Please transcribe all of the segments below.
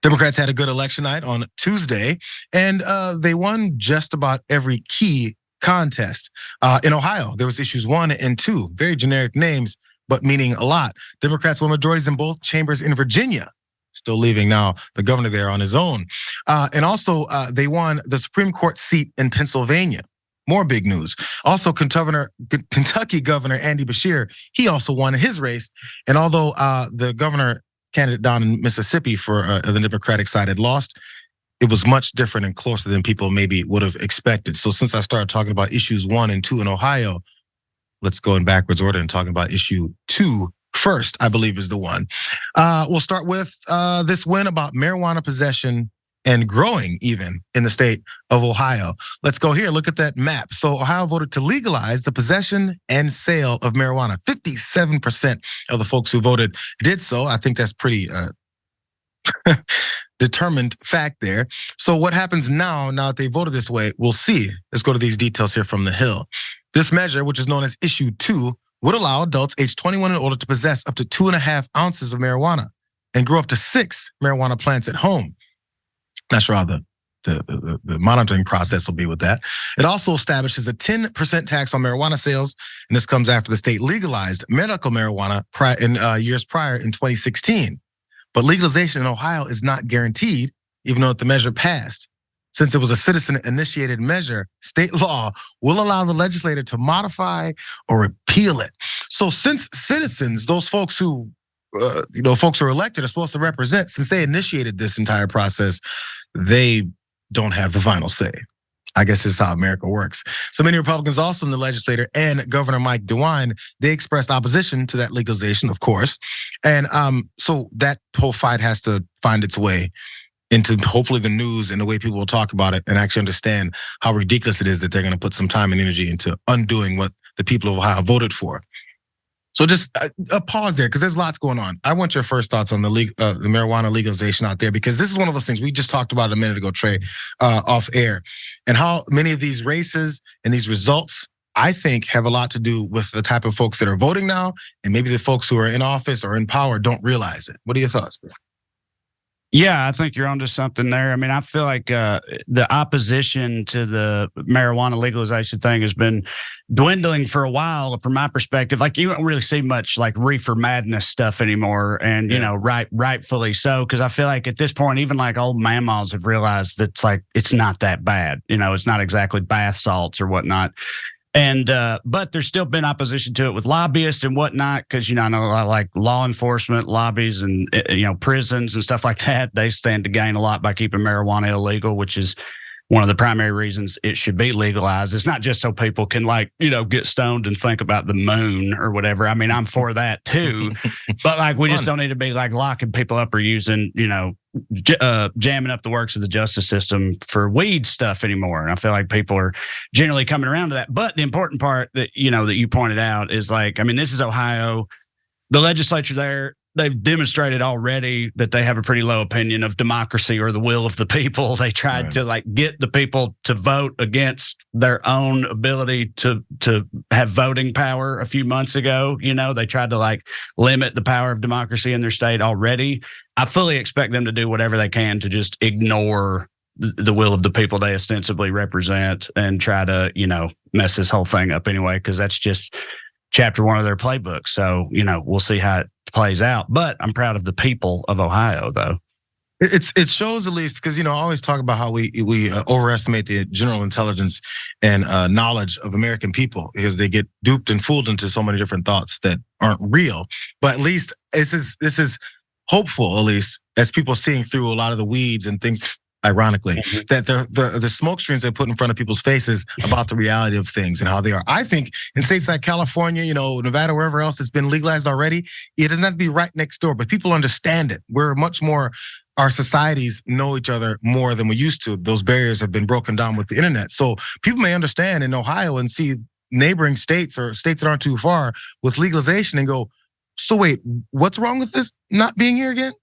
Democrats had a good election night on Tuesday, and they won just about every key contest. In Ohio, there was issues 1 and 2, very generic names, but meaning a lot. Democrats won majorities in both chambers in Virginia, still leaving now the governor there on his own. And also, they won the Supreme Court seat in Pennsylvania. More big news. Also, Kentucky Governor Andy Beshear, he also won his race. And although the governor candidate down in Mississippi for the Democratic side had lost, it was much different and closer than people maybe would have expected. So since I started talking about issues 1 and 2 in Ohio, let's go in backwards order and talking about issue 2 first, I believe is the one. We'll start with this win about marijuana possession and growing even in the state of Ohio. Let's go here, look at that map. So Ohio voted to legalize the possession and sale of marijuana. 57% of the folks who voted did so. I think that's pretty determined fact there. So what happens now that they voted this way, we'll see. Let's go to these details here from the Hill. This measure, which is known as issue 2, would allow adults age 21 and older to possess up to 2.5 ounces of marijuana and grow up to 6 marijuana plants at home. Not sure how the monitoring process will be with that. It also establishes a 10% tax on marijuana sales, and this comes after the state legalized medical marijuana in years prior in 2016. But legalization in Ohio is not guaranteed, even though the measure passed. Since it was a citizen-initiated measure, state law will allow the legislature to modify or repeal it. So since citizens, those folks who folks who are elected are supposed to represent, since they initiated this entire process, they don't have the final say. I guess this is how America works. So many Republicans also in the legislature and Governor Mike DeWine, they expressed opposition to that legalization, of course. And so that whole fight has to find its way into hopefully the news and the way people will talk about it and actually understand how ridiculous it is that they're going to put some time and energy into undoing what the people of Ohio voted for. So just a pause there, because there's lots going on. I want your first thoughts on the marijuana legalization out there, because this is one of those things we just talked about a minute ago, Trae, off air, and how many of these races and these results, I think, have a lot to do with the type of folks that are voting now, and maybe the folks who are in office or in power don't realize it. What are your thoughts, bro? Yeah, I think you're onto something there. I mean, I feel like the opposition to the marijuana legalization thing has been dwindling for a while from my perspective. Like, you don't really see much like reefer madness stuff anymore. And, rightfully so, because I feel like at this point, even like old mamas have realized that it's not that bad. It's not exactly bath salts or whatnot. And but there's still been opposition to it with lobbyists and whatnot, because I know like law enforcement lobbies and prisons and stuff like that, they stand to gain a lot by keeping marijuana illegal, which is one of the primary reasons it should be legalized. It's not just so people can get stoned and think about the moon or whatever. I mean, I'm for that too, but we just don't need to be locking people up or using jamming up the works of the justice system for weed stuff anymore. And I feel like people are generally coming around to that. But the important part that that you pointed out is this is Ohio. The legislature there, they've demonstrated already that they have a pretty low opinion of democracy or the will of the people. They tried to get the people to vote against their own ability to have voting power a few months ago. They tried to limit the power of democracy in their state already. I fully expect them to do whatever they can to just ignore the will of the people they ostensibly represent and try to, mess this whole thing up anyway, because that's just chapter 1 of their playbook. So, we'll see how it plays out. But I'm proud of the people of Ohio, though. It shows, at least, because I always talk about how we overestimate the general intelligence and knowledge of American people, because they get duped and fooled into so many different thoughts that aren't real. But at least this is hopeful, at least, as people seeing through a lot of the weeds and things. Ironically, that the smoke screens they put in front of people's faces about the reality of things and how they are. I think in states like California, Nevada, wherever else it's been legalized already, it doesn't have to be right next door, but people understand it. We're much more, our societies know each other more than we used to. Those barriers have been broken down with the internet. So people may understand in Ohio and see neighboring states or states that aren't too far with legalization and go, so wait, what's wrong with this not being here again?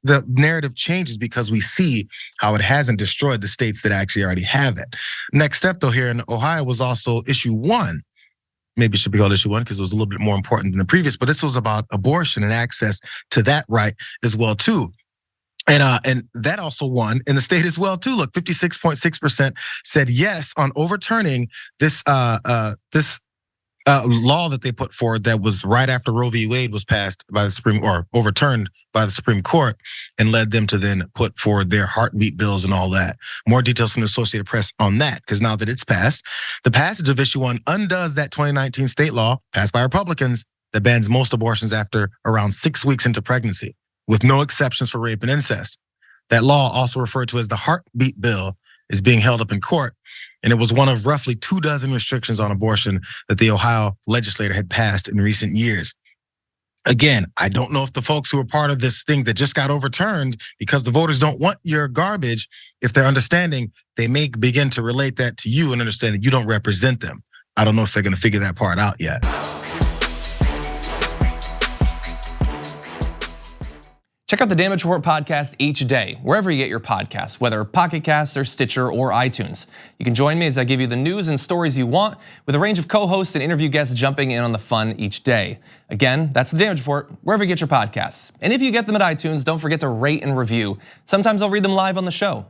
The narrative changes because we see how it hasn't destroyed the states that actually already have it. Next step, though, here in Ohio was also issue 1. Maybe it should be called issue 1 because it was a little bit more important than the previous, but this was about abortion and access to that right as well, too. And that also won in the state as well too. Look, 56.6% said yes on overturning this law that they put forward that was right after Roe v. Wade was passed by the Supreme, or overturned by the Supreme Court, and led them to then put forward their heartbeat bills and all that. More details from the Associated Press on that, because now that it's passed, the passage of issue 1 undoes that 2019 state law passed by Republicans that bans most abortions after around 6 weeks into pregnancy, with no exceptions for rape and incest. That law, also referred to as the heartbeat bill, is being held up in court, and it was one of roughly 24 restrictions on abortion that the Ohio legislature had passed in recent years. Again, I don't know if the folks who are part of this thing that just got overturned because the voters don't want your garbage, if they're understanding, they may begin to relate that to you and understand that you don't represent them. I don't know if they're gonna figure that part out yet. Check out the Damage Report podcast each day, wherever you get your podcasts, whether Pocket Casts or Stitcher or iTunes. You can join me as I give you the news and stories you want, with a range of co-hosts and interview guests jumping in on the fun each day. Again, that's the Damage Report, wherever you get your podcasts. And if you get them at iTunes, don't forget to rate and review. Sometimes I'll read them live on the show.